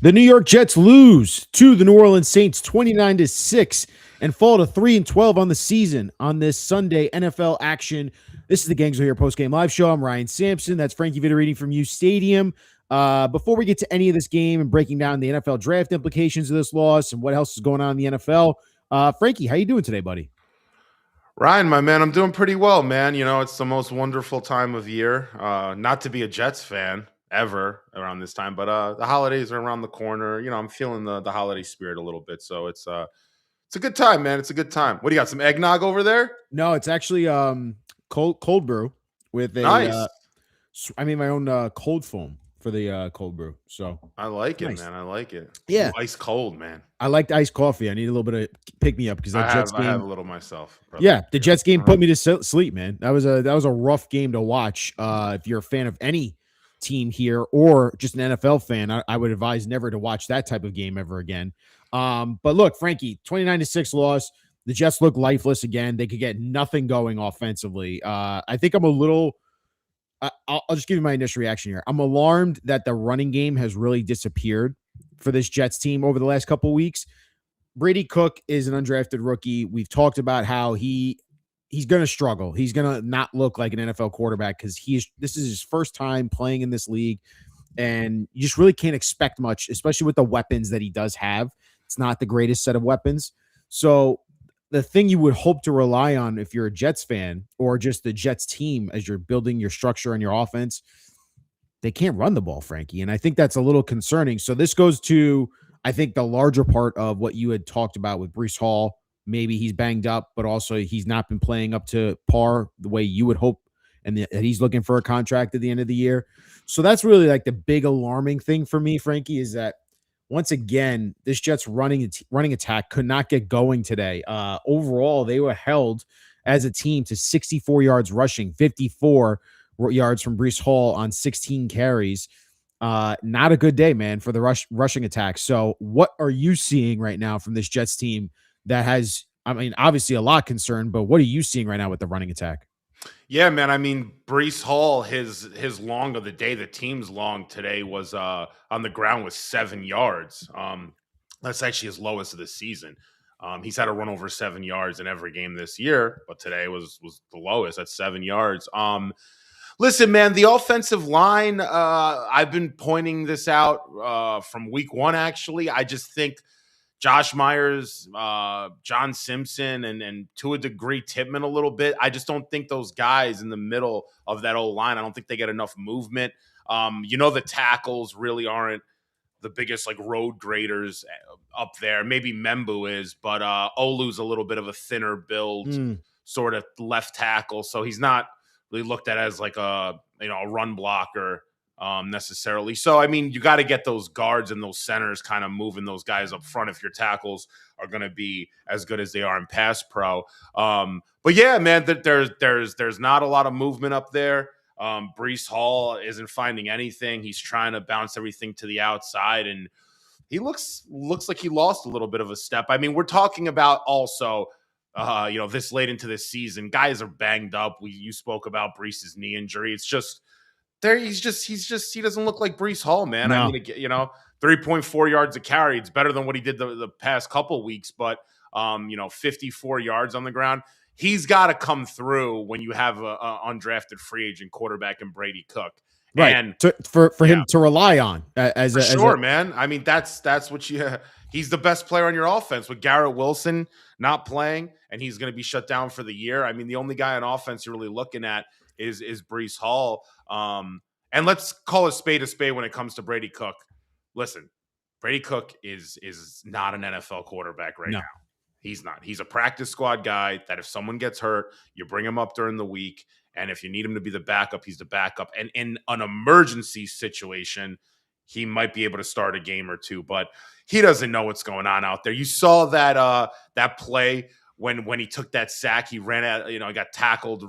The New York Jets lose to the New Orleans Saints 29-6 and fall to 3-12 on the season on this Sunday NFL action. This is the Gangster here post-game live show. I'm Ryan Sampson. That's Frankie Vitter reading from U Stadium. Before we get to any of this game and breaking down the NFL draft implications of this loss and what else is going on in the NFL, Frankie, how you doing today, buddy? Ryan, my man, I'm doing pretty well, man. You know, it's the most wonderful time of year. Not to be a Jets fan ever around this time, but the holidays are around the corner. You know, I'm feeling the holiday spirit a little bit, so it's a good time, man. It's a good time. What do you got? Some eggnog over there? No, it's actually cold brew with a Nice. I made my own cold foam for the cold brew. So I like it, nice. man. I like it. Yeah. Ooh, ice cold, man. I liked iced coffee. I need a little bit of pick me up because that Jets I have game. a little myself. Brother. Yeah, the Jets game All put right. me to sleep, man. That was a rough game to watch. If you're a fan of any team here or just an NFL fan, I would advise never to watch that type of game ever again. But look, Frankie, 29-6 loss. The Jets look lifeless again. They could get nothing going offensively. I think I'm a little. I'll just give you my initial reaction here. I'm alarmed that the running game has really disappeared for this Jets team over the last couple of weeks. Brady Cook is an undrafted rookie. We've talked about how he's going to struggle. He's going to not look like an NFL quarterback because this is his first time playing in this league, and you just really can't expect much, especially with the weapons that he does have. It's not the greatest set of weapons. So the thing you would hope to rely on if you're a Jets fan or just the Jets team as you're building your structure and your offense, they can't run the ball, Frankie. And I think that's a little concerning. So this goes to, I think, the larger part of what you had talked about with Breece Hall. Maybe he's banged up, but also he's not been playing up to par the way you would hope. And that he's looking for a contract at the end of the year. So that's really like the big alarming thing for me, Frankie, is that once again, this Jets running attack could not get going today. Overall, they were held as a team to 64 yards rushing, 54 yards from Breece Hall on 16 carries. Not a good day, man, for the rushing attack. So what are you seeing right now from this Jets team that has, I mean, obviously a lot concerned, but what are you seeing right now with the running attack? Yeah, man. I mean, Breece Hall, his long of the day, the team's long today was on the ground with 7 yards. That's actually his lowest of the season. He's had to run over 7 yards in every game this year, but today was the lowest at 7 yards. Listen, man, the offensive line, I've been pointing this out from week one, actually. I just think Josh Myers, John Simpson, and to a degree, Tippmann a little bit. I just don't think those guys in the middle of that old line, I don't think they get enough movement. The tackles really aren't the biggest like road graders up there. Maybe Membu is, but Olu's a little bit of a thinner build, sort of left tackle. So he's not really looked at as like a run blocker necessarily. So, I mean, you got to get those guards and those centers kind of moving those guys up front if your tackles are going to be as good as they are in pass pro. But yeah, man, there's not a lot of movement up there. Breece Hall isn't finding anything. He's trying to bounce everything to the outside, and he looks like he lost a little bit of a step. I mean, we're talking about also this late into this season, guys are banged up. You spoke about Breece's knee injury. It's just there. He doesn't look like Breece Hall, man. No. I mean, 3.4 yards a carry. It's better than what he did the past couple weeks, but 54 yards on the ground. He's got to come through when you have a undrafted free agent quarterback in Brady Cook. Right. And for him to rely on man. I mean, that's what he's the best player on your offense with Garrett Wilson not playing, and he's going to be shut down for the year. I mean, the only guy on offense you're really looking at is Breece Hall. And let's call a spade when it comes to Brady Cook. Listen, Brady Cook is not an NFL quarterback right now. He's not. He's a practice squad guy that if someone gets hurt, you bring him up during the week. And if you need him to be the backup, he's the backup. And in an emergency situation, he might be able to start a game or two, but he doesn't know what's going on out there. You saw that play when he took that sack, he ran out, he got tackled,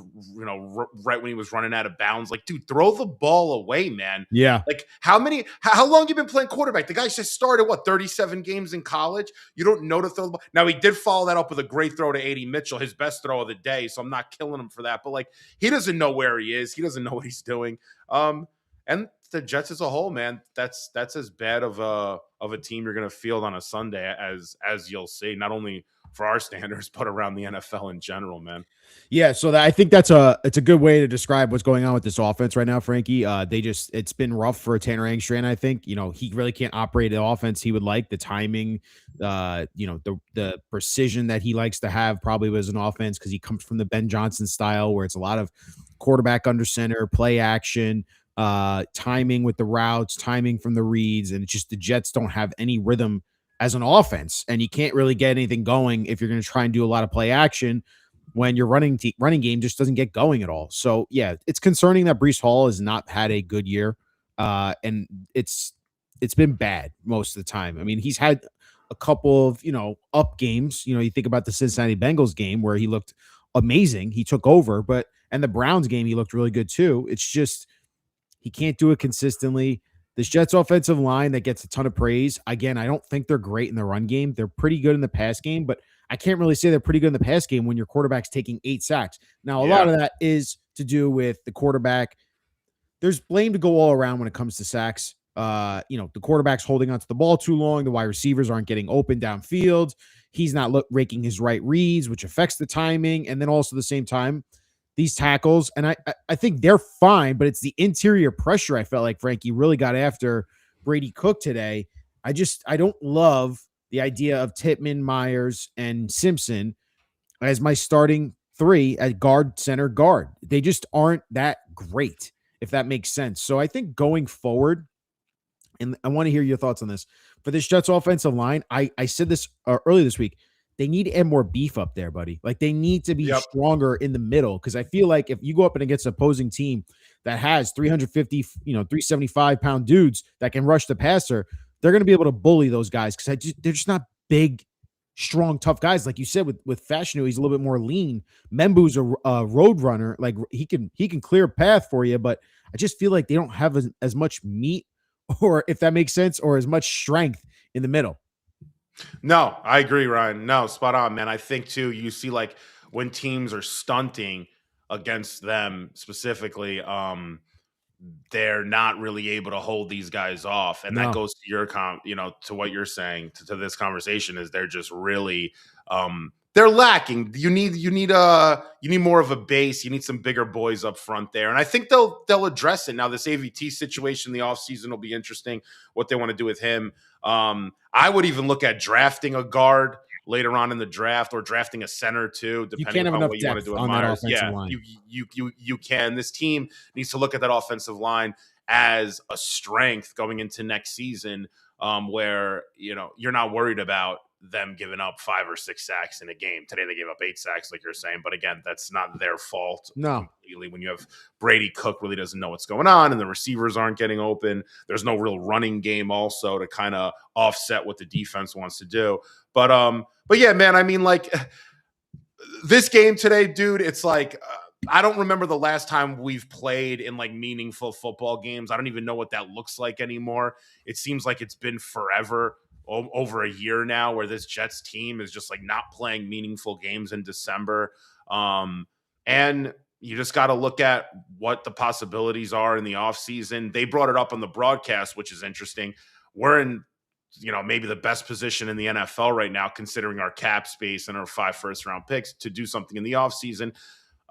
right when he was running out of bounds. Like, dude, throw the ball away, man. Yeah. Like, how long you been playing quarterback? The guy just started 37 games in college. You don't know to throw the ball. Now, he did follow that up with a great throw to A.D. Mitchell, his best throw of the day. So I'm not killing him for that, but like, he doesn't know where he is. He doesn't know what he's doing. And and the Jets as a whole, man, that's as bad of a team you're going to field on a Sunday as you'll see, not only for our standards but around the NFL in general, man. Yeah, so I think it's a good way to describe what's going on with this offense right now, Frankie. It's been rough for Tanner Angstrand. I think he really can't operate the offense he would like. The timing, the precision that he likes to have probably was an offense because he comes from the Ben Johnson style where it's a lot of quarterback under center, play action, timing with the routes, timing from the reads, and it's just the Jets don't have any rhythm as an offense, and you can't really get anything going if you're going to try and do a lot of play action when your running game just doesn't get going at all. So yeah, it's concerning that Breece Hall has not had a good year. And it's been bad most of the time. I mean, he's had a couple of, up games. You think about the Cincinnati Bengals game where he looked amazing. He took over, and the Browns game, he looked really good too. It's just, he can't do it consistently. This Jets offensive line that gets a ton of praise. Again, I don't think they're great in the run game. They're pretty good in the pass game, but I can't really say they're pretty good in the pass game when your quarterback's taking 8 sacks. Now, a lot of that is to do with the quarterback. There's blame to go all around when it comes to sacks. The quarterback's holding onto the ball too long. The wide receivers aren't getting open downfield. He's not raking his right reads, which affects the timing. And then also at the same time, these tackles, and I think they're fine, but it's the interior pressure I felt like Frankie really got after Brady Cook today. I don't love the idea of Tippmann, Myers, and Simpson as my starting 3 at guard, center, guard. They just aren't that great, if that makes sense. So I think going forward, and I want to hear your thoughts on this, for this Jets offensive line, I said this early this week, they need to add more beef up there, buddy. Like they need to be stronger in the middle because I feel like if you go up and against an opposing team that has 350, 375-pound dudes that can rush the passer, they're going to be able to bully those guys because they're just not big, strong, tough guys. Like you said, with Fashanu, he's a little bit more lean. Membu's a road runner. Like he can clear a path for you, but I just feel like they don't have as much meat, or if that makes sense, or as much strength in the middle. No, I agree, Ryan. No, spot on, man. I think too, you see like when teams are stunting against them specifically, they're not really able to hold these guys off. And that goes to your to what you're saying to this conversation is they're just really they're lacking. You need more of a base. You need some bigger boys up front there. And I think they'll address it. Now, this AVT situation in the offseason will be interesting, what they want to do with him. I would even look at drafting a guard later on in the draft or drafting a center too, depending on what you want to do with Myers. Line. You can. This team needs to look at that offensive line as a strength going into next season, where you're not worried about them giving up 5 or 6 sacks in a game. Today they gave up 8 sacks, like you're saying, but again, that's not their fault. No, completely. When you have Brady Cook really doesn't know what's going on, and the receivers aren't getting open. There's no real running game also to kind of offset what the defense wants to do. But yeah, man. I mean, like this game today, dude. It's like I don't remember the last time we've played in like meaningful football games. I don't even know what that looks like anymore. It seems like it's been forever. Over a year now where this Jets team is just like not playing meaningful games in December. And you just got to look at what the possibilities are in the offseason. They brought it up on the broadcast, which is interesting. We're in, maybe the best position in the NFL right now, considering our cap space and our 5 first-round picks to do something in the offseason.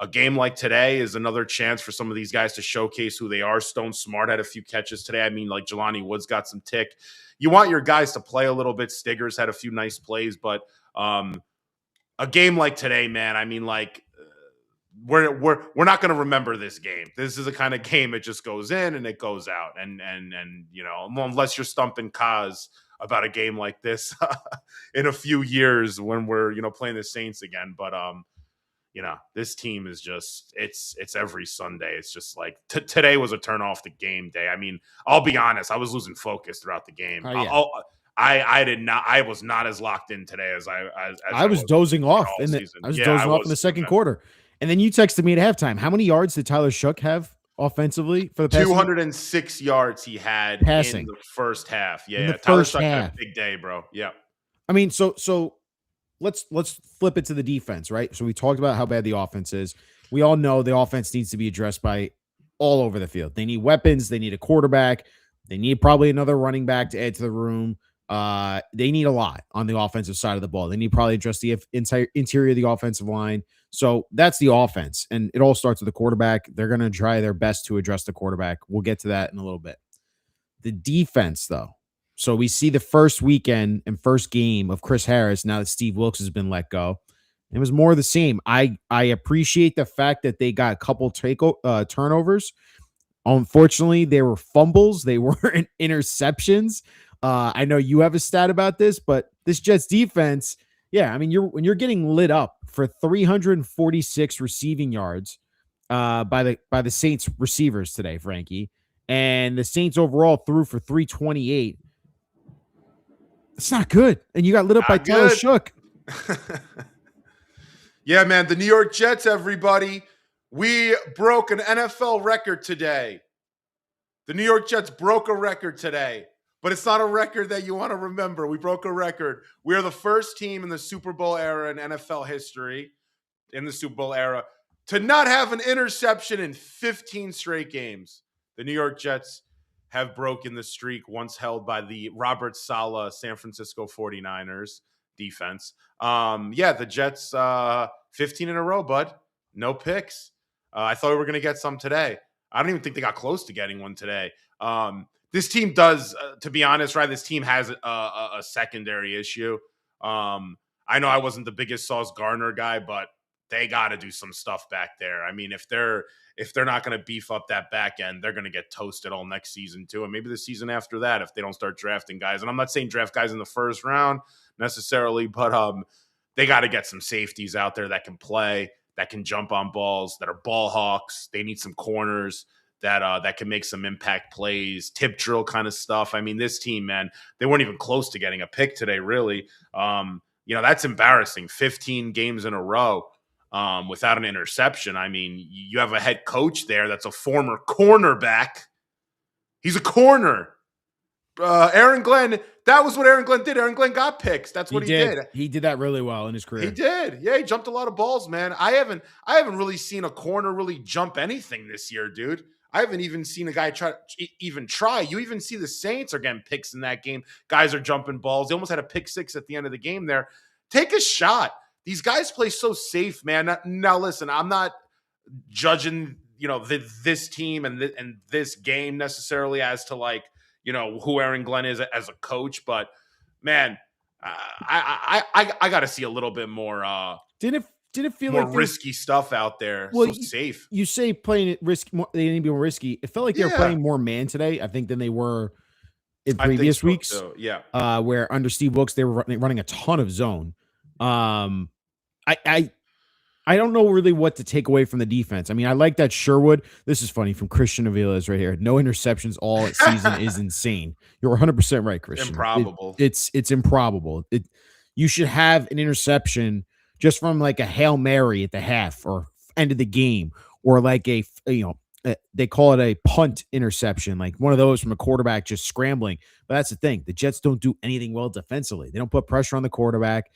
A game like today is another chance for some of these guys to showcase who they are. Stone Smart had a few catches today. I mean, like Jelani Woods got some tick. You want your guys to play a little bit. Stiggers had a few nice plays, but a game like today, man, I mean, like we're not going to remember this game. This is a kind of game it just goes in and it goes out, and unless you're stumping Kaz about a game like this in a few years when we're playing the Saints again, but this team is just it's every Sunday. It's just like today was a turn off the game day. I mean, I'll be honest, I was losing focus throughout the game. Oh, yeah. I was not as locked in today as I was dozing off in the second quarter. And then you texted me at halftime. How many yards did Tyler Shook have offensively for the passing? 206 yards he had passing in the first half. Yeah, Tyler Shook had a big day, bro. Yeah. I mean, so let's flip it to the defense, right? So we talked about how bad the offense is. We all know the offense needs to be addressed by all over the field. They need weapons. They need a quarterback. They need probably another running back to add to the room. They need a lot on the offensive side of the ball. They need probably address the entire interior of the offensive line. So that's the offense, and it all starts with the quarterback. They're going to try their best to address the quarterback. We'll get to that in a little bit. The defense, though. So we see the first weekend and first game of Chris Harris now that Steve Wilkes has been let go. It was more of the same. I appreciate the fact that they got a couple turnovers. Unfortunately, they were fumbles. They weren't interceptions. I know you have a stat about this, but this Jets defense, yeah, I mean, when you're getting lit up for 346 receiving yards by the Saints receivers today, Frankie, and the Saints overall threw for 328. It's not good. And you got lit up by Taylor Shook. Yeah, man. The New York Jets, everybody. We broke an NFL record today. The New York Jets broke a record today, but it's not a record that you want to remember. We broke a record. We are the first team in the Super Bowl era in NFL history, to not have an interception in 15 straight games. The New York Jets have broken the streak once held by the Robert Saleh San Francisco 49ers defense. The Jets, 15 in a row, bud. No picks. I thought we were going to get some today. I don't even think they got close to getting one today. This team does, to be honest, right? This team has a secondary issue. I know I wasn't the biggest Sauce Gardner guy, but they got to do some stuff back there. I mean, if they're not going to beef up that back end, they're going to get toasted all next season too, and maybe the season after that if they don't start drafting guys. And I'm not saying draft guys in the first round necessarily, but they got to get some safeties out there that can play, that can jump on balls, that are ball hawks. They need some corners that can make some impact plays, tip drill kind of stuff. I mean, this team, man, they weren't even close to getting a pick today, really. That's embarrassing. 15 games in a row without an interception. I mean, you have a head coach there that's a former cornerback. He's a corner. Aaron Glenn, that was what Aaron Glenn did. Aaron Glenn got picks. That's what he did. He did that really well in his career. He did. Yeah, he jumped a lot of balls, man. I haven't really seen a corner really jump anything this year, dude. I haven't even seen a guy try. You even see the Saints are getting picks in that game. Guys are jumping balls. They almost had a pick six at the end of the game there. Take a shot. These guys play so safe, man. Now listen, I'm not judging, this team and this game necessarily as to who Aaron Glenn is as a coach, but man, I got to see a little bit more. Didn't it feel more like risky stuff out there? Well, so safe. You say playing it risky. They didn't be more risky. It felt like they were playing more man today, I think, than they were in previous weeks. So, yeah. Where under Steve Wilkes they were running a ton of zone. I don't know really what to take away from the defense. I mean, I like that Sherwood. This is funny from Christian Avila's right here. No interceptions all season is insane. You're 100% right, Christian. Improbable. It's improbable. You should have an interception just from like a Hail Mary at the half or end of the game, or like they call it a punt interception, like one of those from a quarterback just scrambling. But that's the thing. The Jets don't do anything well defensively. They don't put pressure on the quarterback.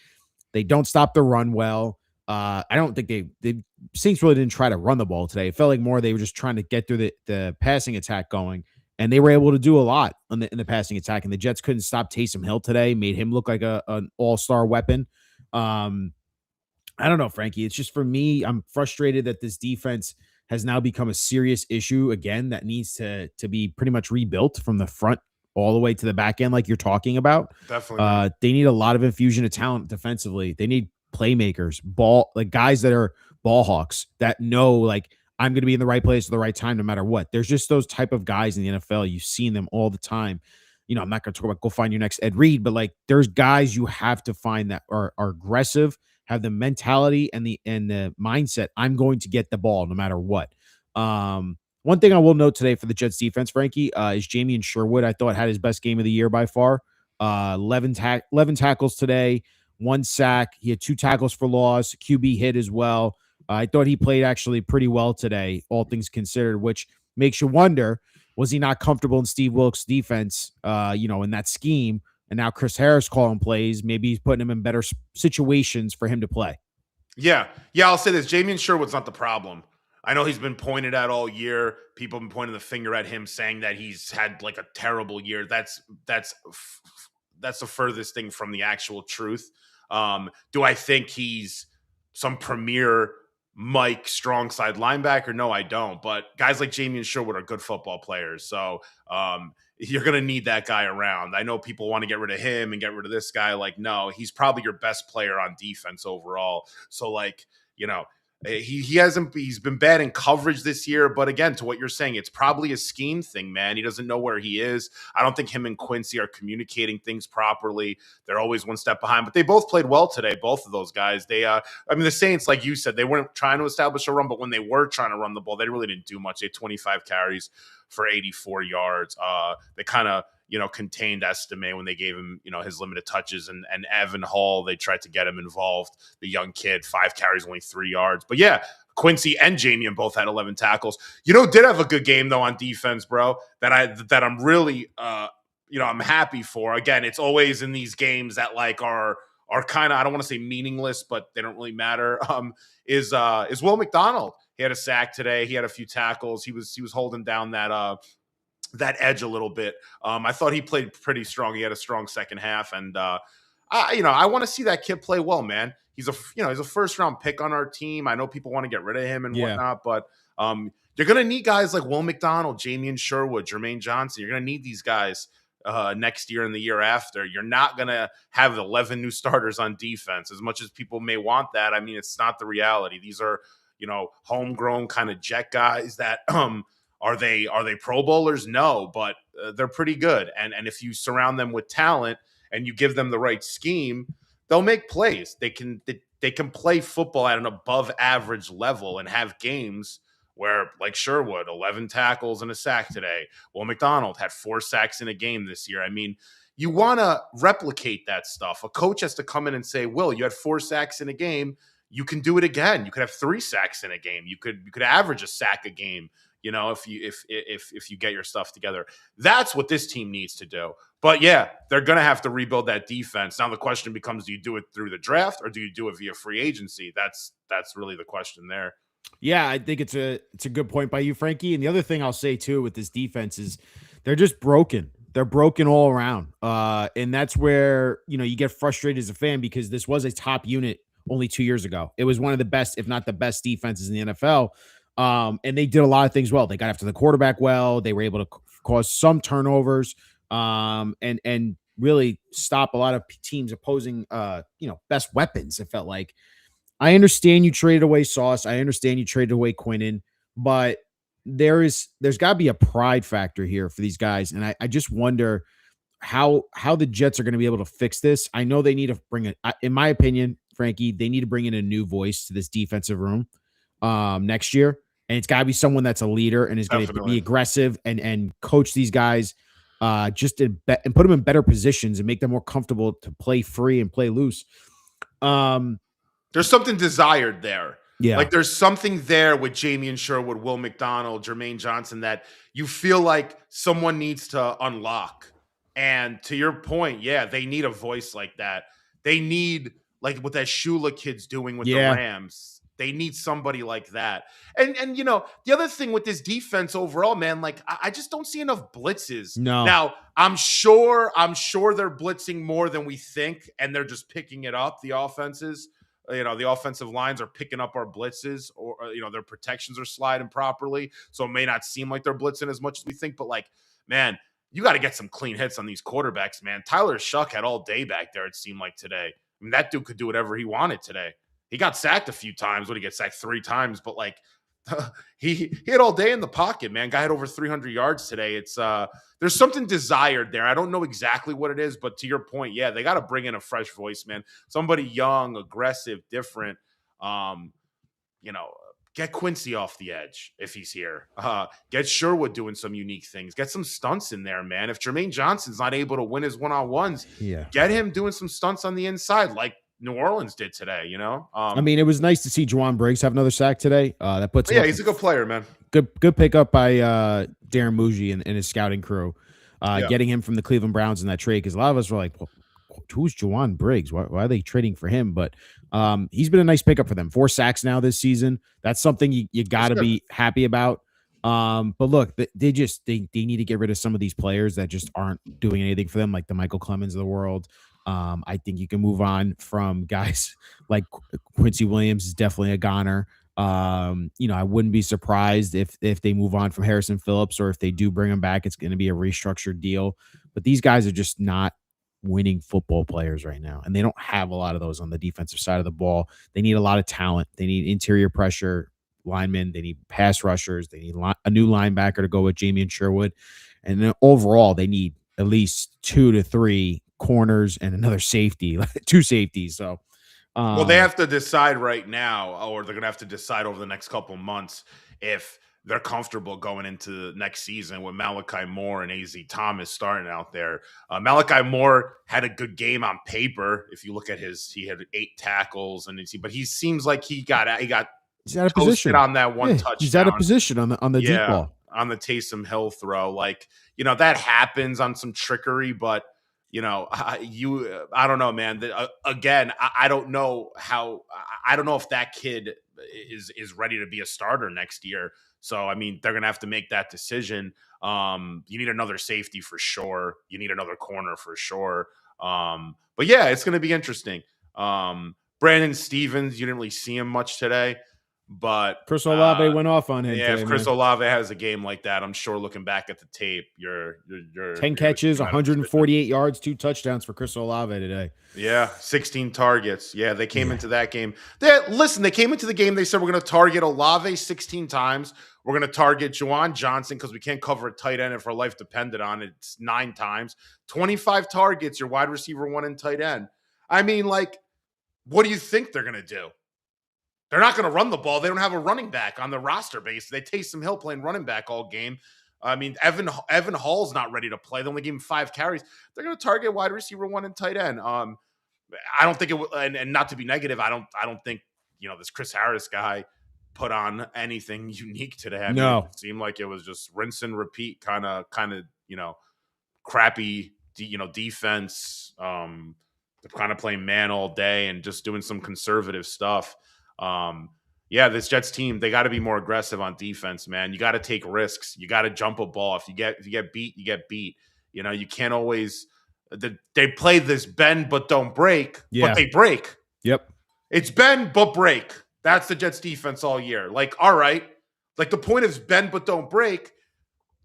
They don't stop the run well. I don't think the Saints really didn't try to run the ball today. It felt like more they were just trying to get through the passing attack going, and they were able to do a lot in the passing attack. And the Jets couldn't stop Taysom Hill today, made him look like an all-star weapon. I don't know, Frankie. It's just, for me, I'm frustrated that this defense has now become a serious issue again that needs to be pretty much rebuilt from the front all the way to the back end, like you're talking about. Definitely. They need a lot of infusion of talent defensively. They need playmakers, guys that are ball hawks that know, like, I'm going to be in the right place at the right time no matter what. There's just those type of guys in the NFL. You've seen them all the time. I'm not going to talk about go find your next Ed Reed, but like, there's guys you have to find that are aggressive, have the mentality and the mindset. I'm going to get the ball no matter what. One thing I will note today for the Jets defense, Frankie, is Jamie and Sherwood. I thought had his best game of the year by far. 11 tackles today, 1 sack. He had 2 tackles for loss, QB hit as well. I thought he played actually pretty well today, all things considered, which makes you wonder, was he not comfortable in Steve Wilkes' defense, in that scheme? And now Chris Harris calling plays. Maybe he's putting him in better situations for him to play. Yeah. I'll say this. Jamie and Sherwood's not the problem. I know he's been pointed at all year. People have been pointing the finger at him, saying that he's had like a terrible year. That's the furthest thing from the actual truth. Do I think he's some premier Mike strong side linebacker? No, I don't. But guys like Jamie Sherwood are good football players. So you're going to need that guy around. I know people want to get rid of him and get rid of this guy. Like, no, he's probably your best player on defense overall. So, like, you know, he's been bad in coverage this year, but again, to what you're saying, it's probably a scheme thing, man. He doesn't know where he is. I don't think him and Quincy are communicating things properly. They're always one step behind, but they both played well today, both of those guys. The Saints, like you said, they weren't trying to establish a run, but when they were trying to run the ball, they really didn't do much. They had 25 carries for 84 yards. They kind of contained Estime when they gave him, his limited touches, and Evan Hall, they tried to get him involved. The young kid, 5 carries, only 3 yards. But yeah, Quincy and Jamian both had 11 tackles. Did have a good game though on defense, bro. That I'm really, I'm happy for. Again, it's always in these games that like are kind of, I don't want to say meaningless, but they don't really matter. Is Will McDonald. He had a sack today. He had a few tackles. He was holding down that edge a little bit. I thought he played pretty strong. He had a strong second half, and I want to see that kid play well, man. He's a first round pick on our team. I know people want to get rid of him and whatnot, but you're gonna need guys like Will McDonald, Jamie Sherwood, Jermaine Johnson. You're gonna need these guys next year and the year after. You're not gonna have 11 new starters on defense, as much as people may want that. I mean, it's not the reality. These are homegrown kind of jet guys that Are they Pro Bowlers? No, but they're pretty good. And if you surround them with talent and you give them the right scheme, they'll make plays. They can play football at an above average level and have games where, like Sherwood, 11 tackles and a sack today. Well, McDonald had 4 sacks in a game this year. I mean, you want to replicate that stuff. A coach has to come in and say, Will, you had 4 sacks in a game. You can do it again. You could have 3 sacks in a game. You could average a sack a game. If you get your stuff together. That's what this team needs to do. But yeah, they're going to have to rebuild that defense. Now the question becomes, do you do it through the draft or do you do it via free agency? That's really the question there. Yeah, I think it's a good point by you, Frankie. And the other thing I'll say too with this defense is they're just broken. They're broken all around. And that's where, you get frustrated as a fan, because this was a top unit only 2 years ago. It was one of the best, if not the best defenses in the NFL. And they did a lot of things well. They got after the quarterback well. They were able to cause some turnovers, and really stop a lot of teams opposing, best weapons. It felt like. I understand you traded away Sauce. I understand you traded away Quinnen, but there's got to be a pride factor here for these guys, and I just wonder how the Jets are going to be able to fix this. I know they need to bring it. In my opinion, Frankie, they need to bring in a new voice to this defensive room next year. And it's got to be someone that's a leader and is going to be aggressive and coach these guys and put them in better positions and make them more comfortable to play free and play loose. There's something desired there. Yeah. Like there's something there with Jamie Sherwood, Will McDonald, Jermaine Johnson that you feel like someone needs to unlock. And to your point, yeah, they need a voice like that. They need, like what that Shula kid's doing with the Rams. They need somebody like that. And the other thing with this defense overall, man, like I just don't see enough blitzes. No. Now, I'm sure they're blitzing more than we think, and they're just picking it up, the offenses. The offensive lines are picking up our blitzes, or their protections are sliding properly. So it may not seem like they're blitzing as much as we think, but like, man, you got to get some clean hits on these quarterbacks, man. Tyler Shuck had all day back there, it seemed like today. I mean, that dude could do whatever he wanted today. He got sacked a few times. What, he get sacked 3 times, but like he had all day in the pocket, man. Guy had over 300 yards today. It's there's something desired there. I don't know exactly what it is, but to your point, yeah, they got to bring in a fresh voice, man. Somebody young, aggressive, different. Get Quincy off the edge if he's here. Get Sherwood doing some unique things. Get some stunts in there, man. If Jermaine Johnson's not able to win his one-on-ones, get him doing some stunts on the inside, like New Orleans did today, I mean, it was nice to see Juwan Briggs have another sack today. That puts he's a good player, man. Good pickup by Darren Muji and his scouting crew, getting him from the Cleveland Browns in that trade, because a lot of us were like, who's Juwan Briggs? Why are they trading for him? But he's been a nice pickup for them. 4 sacks now this season. That's something you got That's to good. be happy about. But look, they need to get rid of some of these players that just aren't doing anything for them, like the Michael Clemens of the world. I think you can move on from guys like Quincy Williams is definitely a goner. I wouldn't be surprised if they move on from Harrison Phillips, or if they do bring him back, it's going to be a restructured deal. But these guys are just not winning football players right now, and they don't have a lot of those on the defensive side of the ball. They need a lot of talent. They need interior pressure linemen. They need pass rushers. They need a new linebacker to go with Jamie and Sherwood. And then overall, they need at least 2 to 3 corners and another safety, 2 safeties. So, Well, they have to decide right now, or they're going to have to decide over the next couple months if they're comfortable going into the next season with Malachi Moore and AZ Thomas starting out there. Malachi Moore had a good game on paper. If you look at he had 8 tackles, but he seems like he got he's out of position on that one touchdown. He's out of position on the deep ball. On the Taysom Hill throw. That happens on some trickery, but I don't know, man. Again, I don't know I don't know if that kid is ready to be a starter next year. So, I mean, they're going to have to make that decision. You need another safety for sure. You need another corner for sure. But yeah, it's going to be interesting. Brandon Stevens, you didn't really see him much today, but Chris Olave went off on him. Yeah, today, if Chris Olave has a game like that, I'm sure looking back at the tape, you're 10 catches, 148 yards, 2 touchdowns for Chris Olave today. Yeah, 16 targets. Yeah, they came into that game. They came into the game. They said, we're going to target Olave 16 times. We're going to target Juwan Johnson because we can't cover a tight end if our life depended on it. It's 9 times. 25 targets, your wide receiver 1 and tight end. I mean, what do you think they're going to do? They're not going to run the ball. They don't have a running back on the roster base. They Taysom Hill playing running back all game. I mean, Evan Hall's not ready to play. They only gave him 5 carries. They're going to target wide receiver 1 and tight end. I don't think it will, and not to be negative, I don't think this Chris Harris guy put on anything unique today. I mean, it seemed like it was just rinse and repeat, kind of crappy, defense. They're kind of playing man all day and just doing some conservative stuff. This Jets team, they got to be more aggressive on defense, man. You got to take risks. You got to jump a ball. If you get beat, you get beat. You can't always. They play this bend but don't break, but they break. Yep, it's bend but break. That's the Jets defense all year. All right, the point is bend but don't break.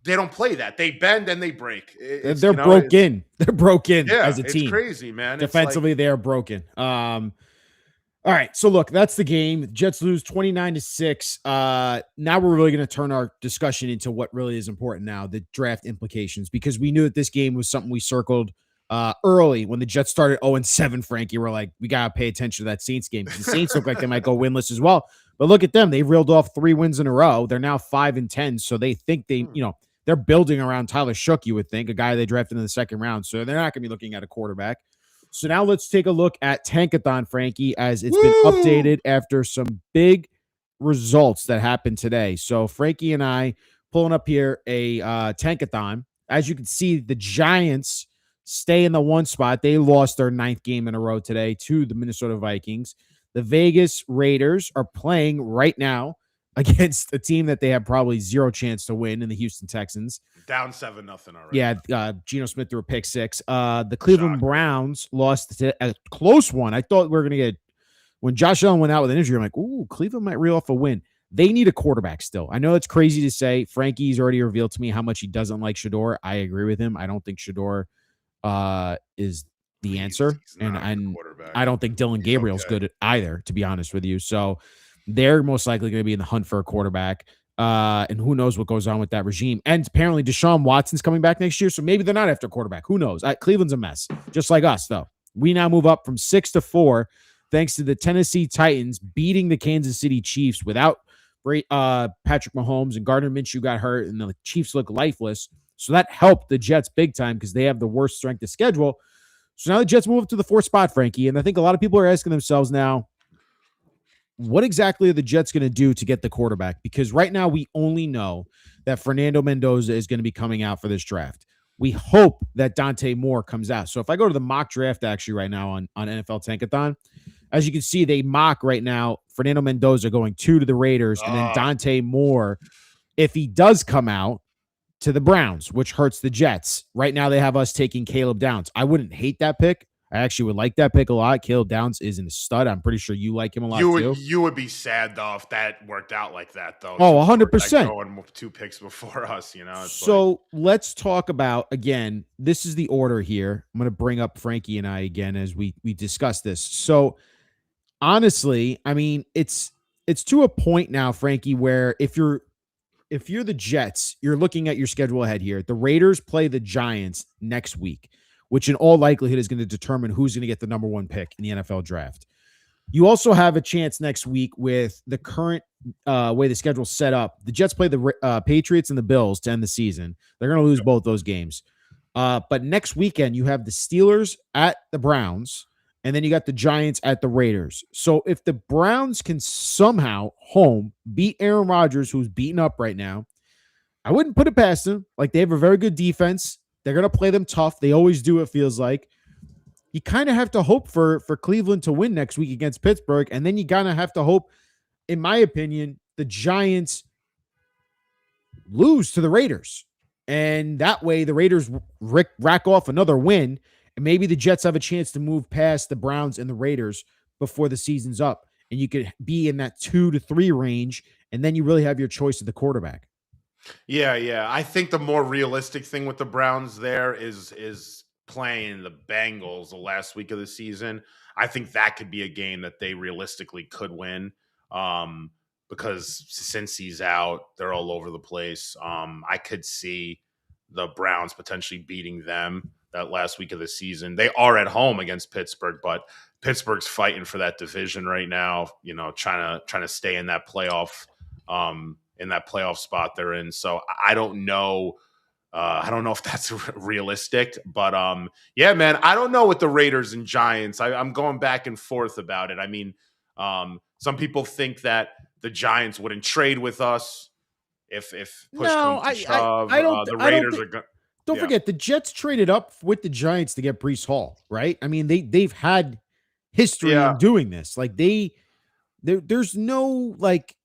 They don't play that. They bend and they break. They're broken. They're broken as a team. It's crazy, man. Defensively, they are broken. All right, so look, that's the game. Jets lose 29-6. Now we're really going to turn our discussion into what really is important now, the draft implications, because we knew that this game was something we circled early when the Jets started 0-7, Frankie. We're like, we got to pay attention to that Saints game, because the Saints look like they might go winless as well. But look at them. They reeled off 3 wins in a row. They're now 5-10, so they think they're building around Tyler Shook, you would think, a guy they drafted in the second round. So they're not going to be looking at a quarterback. So now let's take a look at Tankathon, Frankie, as it's been updated after some big results that happened today. So Frankie and I pulling up here a Tankathon. As you can see, the Giants stay in the 1 spot. They lost their 9th game in a row today to the Minnesota Vikings. The Vegas Raiders are playing right now against a team that they have probably 0 chance to win in the Houston Texans. Down 7-0 already. Yeah, Geno Smith threw a pick 6. The Cleveland Browns lost to a close one. I thought we were going to get, when Josh Allen went out with an injury, I'm like, ooh, Cleveland might reel off a win. They need a quarterback still. I know it's crazy to say. Frankie's already revealed to me how much he doesn't like Shador. I agree with him. I don't think Shador is the answer. And I don't think Dylan Gabriel's good either, to be honest with you. So they're most likely going to be in the hunt for a quarterback. And who knows what goes on with that regime. And apparently Deshaun Watson's coming back next year, so maybe they're not after a quarterback. Who knows? Cleveland's a mess, just like us, though. We now move up from 6-4 thanks to the Tennessee Titans beating the Kansas City Chiefs without Patrick Mahomes, and Gardner Minshew got hurt, and the Chiefs look lifeless. So that helped the Jets big time because they have the worst strength of schedule. So now the Jets move up to the 4th spot, Frankie, and I think a lot of people are asking themselves now, what exactly are the Jets going to do to get the quarterback? Because right now we only know that Fernando Mendoza is going to be coming out for this draft. We hope that Dante Moore comes out. So if I go to the mock draft actually right now on NFL Tankathon, as you can see, they mock right now Fernando Mendoza going 2 to the Raiders, and then Dante Moore, if he does come out, to the Browns, which hurts the Jets. Right now, they have us taking Caleb Downs. I wouldn't hate that pick. I actually would like that pick a lot. Caleb Downs is a stud. I'm pretty sure you like him a lot too. You would be sad though if that worked out like that though. Oh, 100%. Going 2 picks before us, So let's talk about, again, this is the order here. I'm going to bring up Frankie and I again as we discuss this. So honestly, I mean, it's to a point now, Frankie, where if you're the Jets, you're looking at your schedule ahead here. The Raiders play the Giants next week, which in all likelihood is going to determine who's going to get the number 1 pick in the NFL draft. You also have a chance next week with the current way the schedule's set up. The Jets play the Patriots and the Bills to end the season. They're going to lose both those games. But next weekend, you have the Steelers at the Browns, and then you got the Giants at the Raiders. So if the Browns can somehow home beat Aaron Rodgers, who's beaten up right now, I wouldn't put it past them. Like, they have a very good defense. They're going to play them tough. They always do, it feels like. You kind of have to hope for Cleveland to win next week against Pittsburgh, and then you kind of have to hope, in my opinion, the Giants lose to the Raiders. And that way the Raiders rack off another win, and maybe the Jets have a chance to move past the Browns and the Raiders before the season's up. And you could be in that 2 to 3 range, and then you really have your choice of the quarterback. Yeah. I think the more realistic thing with the Browns there is playing the Bengals the last week of the season. I think that could be a game that they realistically could win. Because since he's out, they're all over the place. I could see the Browns potentially beating them that last week of the season. They are at home against Pittsburgh, but Pittsburgh's fighting for that division right now, trying to stay in that playoff spot they're in. So I don't know. I don't know if that's realistic, but yeah, man, I don't know with the Raiders and Giants. I'm going back and forth about it. I mean, some people think that the Giants wouldn't trade with us if push comes to shove. The Raiders are going. Don't forget, the Jets traded up with the Giants to get Breece Hall, right? I mean, they've had history in doing this. Like, there's no like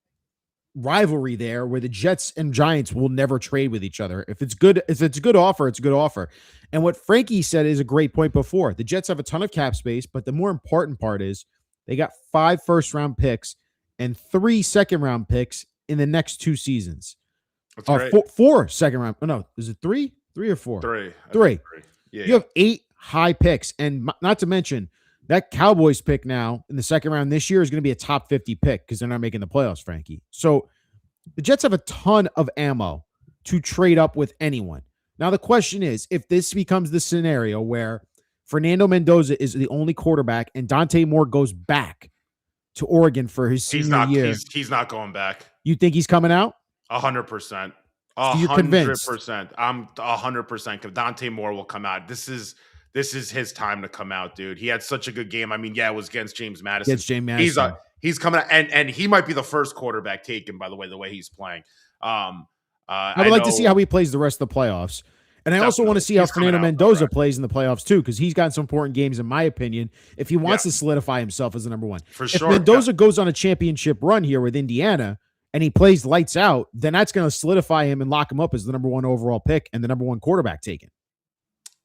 rivalry there where the Jets and Giants will never trade with each other. If it's a good offer, it's a good offer. And what Frankie said is a great point before. The Jets have a ton of cap space, but the more important part is they got 5 first-round picks and 3 second-round picks in the next 2 seasons. That's right. 4 second-round. Oh, no, is it 3? 3 or 4? 3. Yeah, you have 8 high picks, and not to mention that Cowboys pick now in the second round this year is going to be a top 50 pick because they're not making the playoffs, Frankie. So the Jets have a ton of ammo to trade up with anyone. Now, the question is, if this becomes the scenario where Fernando Mendoza is the only quarterback and Dante Moore goes back to Oregon for his senior year. He's not going back. You think he's coming out? 100%. So you're convinced? 100%. I'm 100%. Dante Moore will come out. This is his time to come out, dude. He had such a good game. I mean, yeah, it was against James Madison. He's coming out, and he might be the first quarterback taken, by the way he's playing. I would like to see how he plays the rest of the playoffs. And I also want to see how Fernando Mendoza plays in the playoffs, too, because he's got some important games, in my opinion, if he wants to solidify himself as the number 1. For sure. If Mendoza goes on a championship run here with Indiana and he plays lights out, then that's going to solidify him and lock him up as the number 1 overall pick and the number 1 quarterback taken.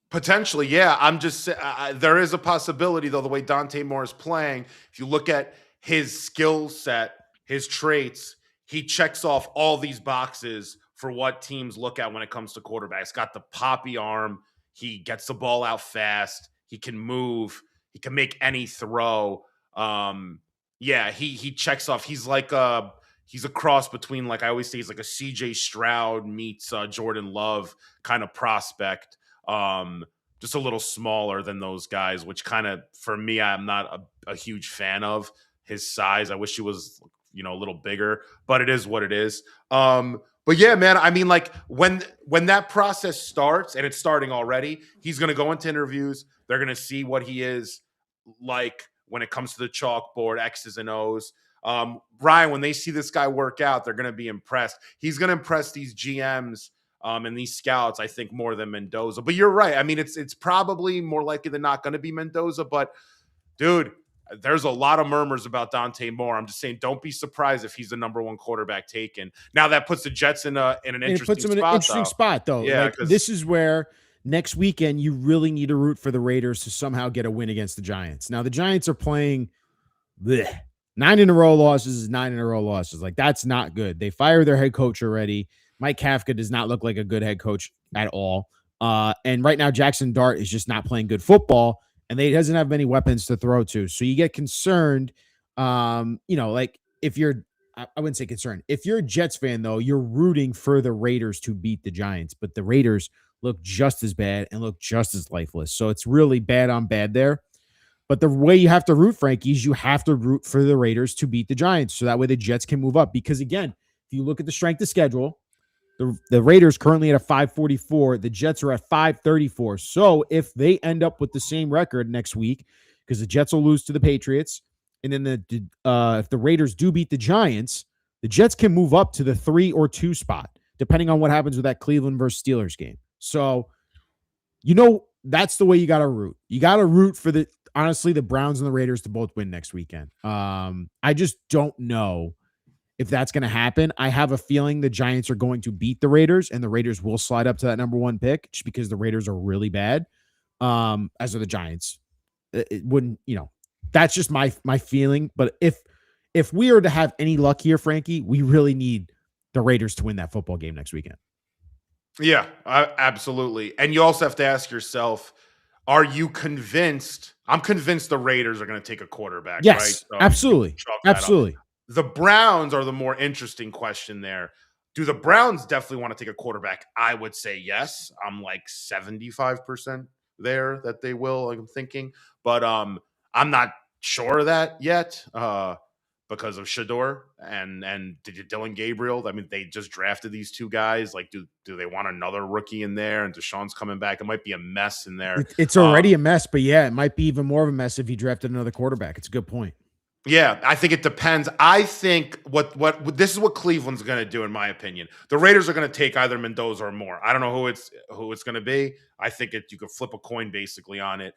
Potentially, yeah. I'm just there is a possibility, though, the way Dante Moore is playing. If you look at his skill set, his traits, he checks off all these boxes for what teams look at when it comes to quarterbacks. Got the poppy arm. He gets the ball out fast. He can move. He can make any throw. Yeah, he checks off. He's like he's a cross between, like I always say, he's like a CJ Stroud meets Jordan Love kind of prospect. Just a little smaller than those guys, which kind of, for me, I'm not a huge fan of his size. I wish he was, a little bigger, but it is what it is. But yeah, man, I mean, like when that process starts, and it's starting already, he's going to go into interviews. They're going to see what he is like when it comes to the chalkboard, X's and O's. Ryan, when they see this guy work out, they're going to be impressed. He's going to impress these GMs And these scouts, I think, more than Mendoza. But you're right. I mean, it's probably more likely than not going to be Mendoza. But dude, there's a lot of murmurs about Dante Moore. I'm just saying, don't be surprised if he's the number one quarterback taken. Now that puts the Jets in an And it puts interesting them in an spot, interesting though. spot, though. Yeah, Like, because this is where next weekend you really need to root for the Raiders to somehow get a win against the Giants. Now, the Giants are playing bleh, 9 in a row losses is 9 in a row losses. Like, that's not good. They fired their head coach already. Mike Kafka does not look like a good head coach at all. And right now, Jackson Dart is just not playing good football, and he doesn't have many weapons to throw to. So you get concerned. Like, if you're, I wouldn't say concerned. If you're a Jets fan, though, you're rooting for the Raiders to beat the Giants, but the Raiders look just as bad and look just as lifeless. So it's really bad on bad there. But the way you have to root, Frankie, is you have to root for the Raiders to beat the Giants. So that way the Jets can move up. Because again, if you look at the strength of schedule, the Raiders currently at a 544. The Jets are at 534. So if they end up with the same record next week, because the Jets will lose to the Patriots, and then if the Raiders do beat the Giants, the Jets can move up to the 3 or 2 spot, depending on what happens with that Cleveland versus Steelers game. So, that's the way you got to root. You got to root for honestly, the Browns and the Raiders to both win next weekend. I just don't know if that's going to happen. I have a feeling the Giants are going to beat the Raiders, and the Raiders will slide up to that number 1 pick just because the Raiders are really bad, as are the Giants. It wouldn't, that's just my feeling. But if we are to have any luck here, Frankie, we really need the Raiders to win that football game next weekend. yeah, absolutely. And you also have to ask yourself, are you convinced? I'm convinced the Raiders are going to take a quarterback, right? Yes, So absolutely. Absolutely. the Browns are the more interesting question there. Do the Browns definitely want to take a quarterback? I would say yes. I'm like 75% there that they will, I'm thinking. But I'm not sure of that yet because of Shador and Dylan Gabriel. I mean, they just drafted these two guys. Like, do they want another rookie in there? And Deshaun's coming back. It might be a mess in there. It's already a mess, but yeah, it might be even more of a mess if you drafted another quarterback. It's a good point. Yeah, I think it depends. I think what this is what Cleveland's going to do, in my opinion. The Raiders are going to take either Mendoza or Moore. I don't know who it's going to be. I think you could flip a coin basically on it.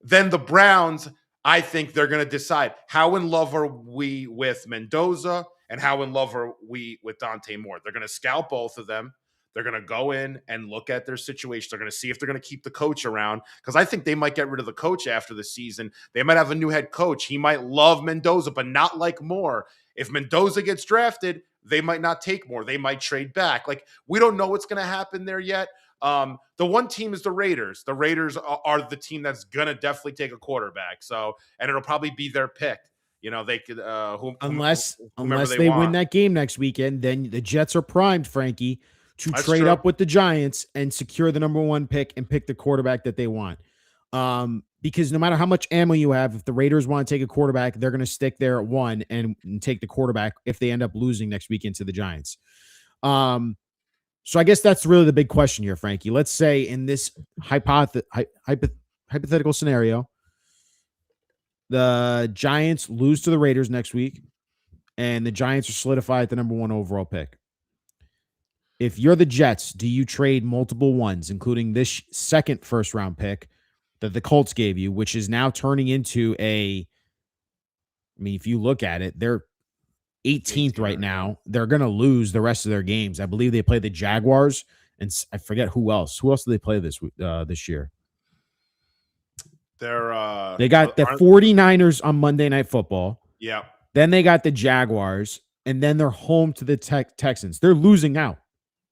Then the Browns, I think they're going to decide how in love are we with Mendoza and how in love are we with Dante Moore. They're going to scout both of them. They're going to go in and look at their situation. They're going to see if they're going to keep the coach around because I think they might get rid of the coach after the season. They might have a new head coach. He might love Mendoza, but not like Moore. If Mendoza gets drafted, they might not take Moore. They might trade back. Like, we don't know what's going to happen there yet. The one team is the Raiders. The Raiders are the team that's going to definitely take a quarterback. So, and it'll probably be their pick. They could Unless they win that game next weekend, then the Jets are primed, Frankie, to trade true. up with the Giants and secure the number 1 pick and pick the quarterback that they want. Because no matter how much ammo you have, if the Raiders want to take a quarterback, they're going to stick there at 1 and take the quarterback if they end up losing next weekend to the Giants. So I guess that's really the big question here, Frankie. Let's say in this hypothetical scenario, the Giants lose to the Raiders next week, and the Giants are solidified at the number 1 overall pick. If you're the Jets, do you trade multiple ones, including this second first-round pick that the Colts gave you, which is now turning into if you look at it, they're 18th right now. They're going to lose the rest of their games. I believe they play the Jaguars, and I forget who else. Who else do they play this year? They got the 49ers on Monday Night Football. Yeah. Then they got the Jaguars, and then they're home to the Texans. They're losing out.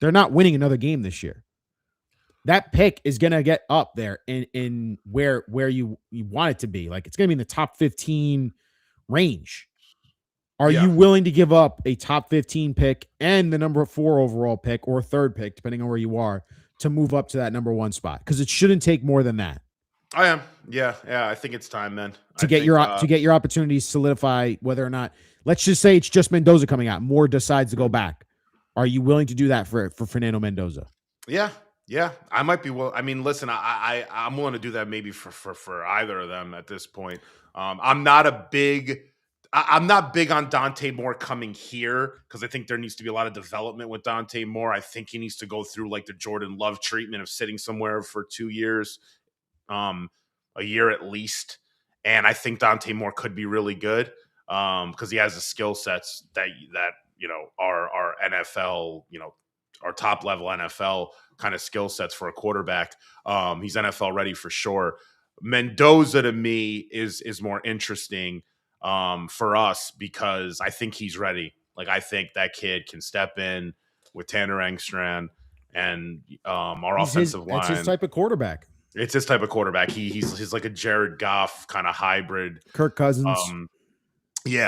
They're not winning another game this year. That pick is going to get up there in where you want it to be. Like, it's going to be in the top 15 range. Are you willing to give up a top 15 pick and the number 4 overall pick or 3rd pick, depending on where you are, to move up to that number 1 spot? Because it shouldn't take more than that. I am. Yeah. I think it's time then to get your opportunities solidify whether or not. Let's just say it's just Mendoza coming out. Moore decides to go back. Are you willing to do that for Fernando Mendoza? Yeah, I might be. Well, I mean, listen, I'm willing to do that maybe for either of them at this point. I'm not a big I'm not big on Dante Moore coming here because I think there needs to be a lot of development with Dante Moore. I think he needs to go through like the Jordan Love treatment of sitting somewhere for 2 years, um, a year at least. And I think Dante Moore could be really good because he has the skill sets that are NFL, our top level NFL kind of skill sets for a quarterback. He's NFL ready for sure. Mendoza to me is more interesting for us because I think he's ready. Like I think that kid can step in with Tanner Engstrand and our offensive That's his line. type of quarterback. It's his type of quarterback. He's like a Jared Goff kind of hybrid. Kirk Cousins. He's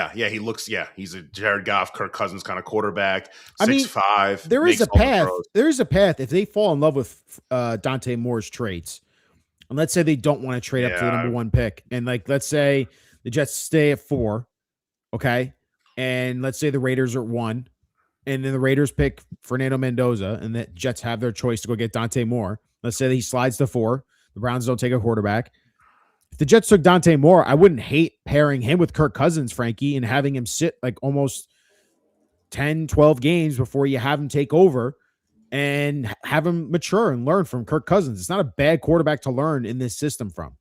a Jared Goff, Kirk Cousins kind of quarterback. 6'5". There is a path. There is a path if they fall in love with Dante Moore's traits, and let's say they don't want to trade up to the number 1 pick, and like let's say the Jets stay at 4, okay, and let's say the Raiders are at 1, and then the Raiders pick Fernando Mendoza, and the Jets have their choice to go get Dante Moore. Let's say that he slides to 4. The Browns don't take a quarterback. If the Jets took Dante Moore, I wouldn't hate pairing him with Kirk Cousins, Frankie, and having him sit like almost 10, 12 games before you have him take over and have him mature and learn from Kirk Cousins. It's not a bad quarterback to learn in this system from.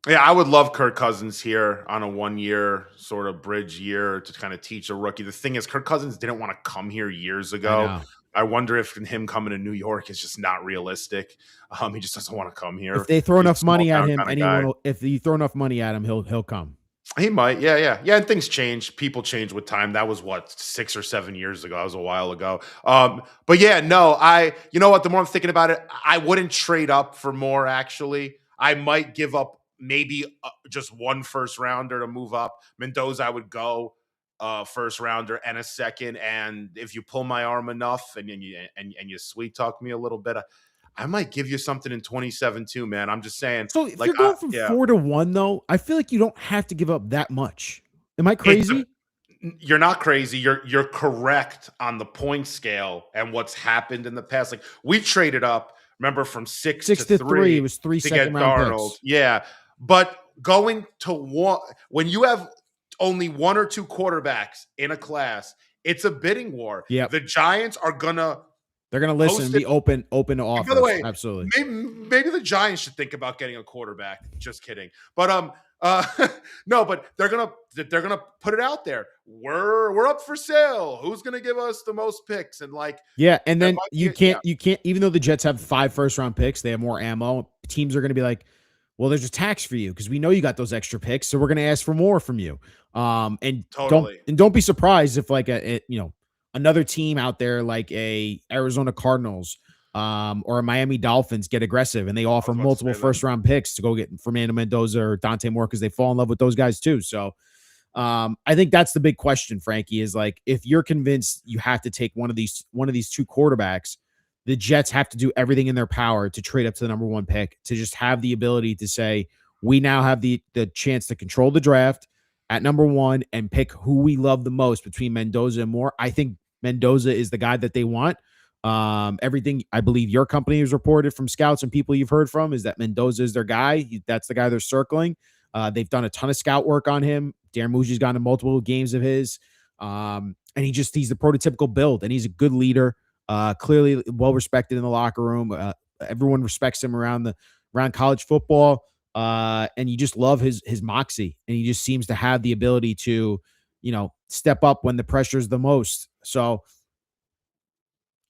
Yeah, I would love Kirk Cousins here on a 1-year sort of bridge year to kind of teach a rookie. The thing is, Kirk Cousins didn't want to come here years ago. I wonder if him coming to New York is just not realistic. He just doesn't want to come here. If they throw enough money at him, if you throw enough money at him, he'll come. He might. Yeah. And things change. People change with time. That was 6 or 7 years ago. That was a while ago. But yeah, no, you know what? The more I'm thinking about it, I wouldn't trade up for more, actually. I might give up maybe just 1 first rounder to move up. Mendoza, I would go first rounder and a second. And if you pull my arm enough and you sweet talk me a little bit, I might give you something in 27 too, man. I'm just saying. So if you're going from 4 to 1, though, I feel like you don't have to give up that much. Am I crazy? You're not crazy. You're correct on the point scale and what's happened in the past. Like we traded up, remember, from 6 to 3. It was 3 to get second-round Darnold. picks. Yeah, but going to 1 when you have only 1 or 2 quarterbacks in a class, it's a bidding war. Yeah, the Giants are gonna. They're going to listen and be open to offers. By the way, absolutely. Maybe the Giants should think about getting a quarterback. Just kidding. But no, but they're gonna put it out there. We're up for sale. Who's gonna give us the most picks? And and then you can't even though the Jets have 5 first-round picks, they have more ammo. Teams are going to be like, well, there's a tax for you because we know you got those extra picks, so we're going to ask for more from you. And totally. don't be surprised if like another team out there like a Arizona Cardinals or a Miami Dolphins get aggressive and they offer multiple first-round picks to go get Fernando Mendoza or Dante Moore because they fall in love with those guys too. So I think that's the big question, Frankie, is like if you're convinced you have to take one of these 2 quarterbacks, the Jets have to do everything in their power to trade up to the number 1 pick to just have the ability to say we now have the chance to control the draft at number 1 and pick who we love the most between Mendoza and Moore. I think Mendoza is the guy that they want. Everything I believe your company has reported from scouts and people you've heard from is that Mendoza is their guy. That's the guy they're circling. They've done a ton of scout work on him. Darren Muji's gone to multiple games of his. And he's the prototypical build and he's a good leader. Clearly well respected in the locker room. Everyone respects him around college football. And you just love his moxie, and he just seems to have the ability to, step up when the pressure is the most. So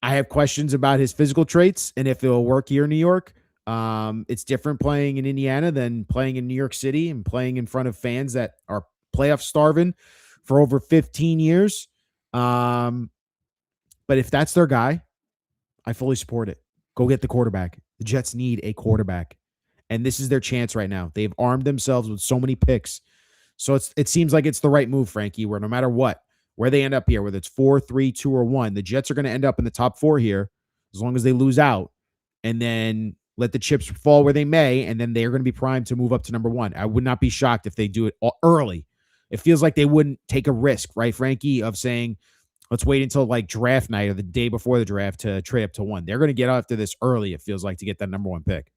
I have questions about his physical traits and if it'll work here in New York. It's different playing in Indiana than playing in New York City and playing in front of fans that are playoff starving for over 15 years. But if that's their guy, I fully support it. Go get the quarterback. The Jets need a quarterback. And this is their chance right now. They've armed themselves with so many picks. So it seems like it's the right move, Frankie, where no matter where they end up here, whether it's 4, 3, 2, or 1, the Jets are going to end up in the top 4 here as long as they lose out. And then let the chips fall where they may, and then they're going to be primed to move up to number 1. I would not be shocked if they do it early. It feels like they wouldn't take a risk, right, Frankie, of saying, let's wait until like draft night or the day before the draft to trade up to 1. They're going to get after this early, it feels like, to get that number 1 pick.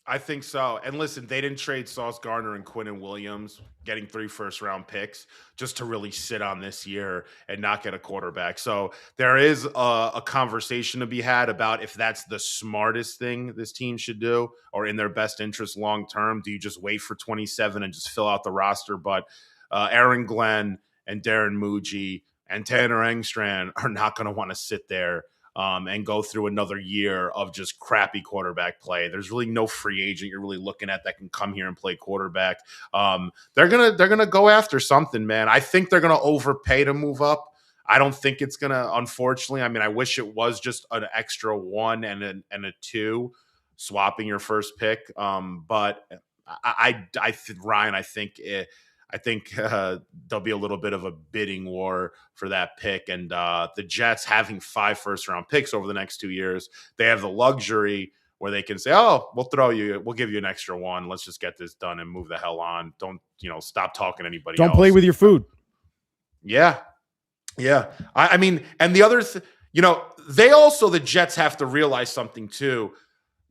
I think so. And listen, they didn't trade Sauce Gardner and Quinnen Williams, getting 3 first-round picks, just to really sit on this year and not get a quarterback. So there is a conversation to be had about if that's the smartest thing this team should do or in their best interest long term. Do you just wait for 27 and just fill out the roster? But Aaron Glenn and Darren Muji and Tanner Engstrand are not going to want to sit there and go through another year of just crappy quarterback play. There's really no free agent you're really looking at that can come here and play quarterback. They're gonna go after something, man. I think they're gonna overpay to move up. I don't think it's gonna. Unfortunately, I mean, I wish it was just an extra 1 and a 2, swapping your first pick. But Ryan, I think there'll be a little bit of a bidding war for that pick. And the Jets having 5 first-round picks over the next 2 years, they have the luxury where they can say, "Oh, we'll give you an extra 1. Let's just get this done and move the hell on. Don't stop talking to anybody else. Don't play with your food." Yeah, yeah. I mean, and the other, the Jets have to realize something too.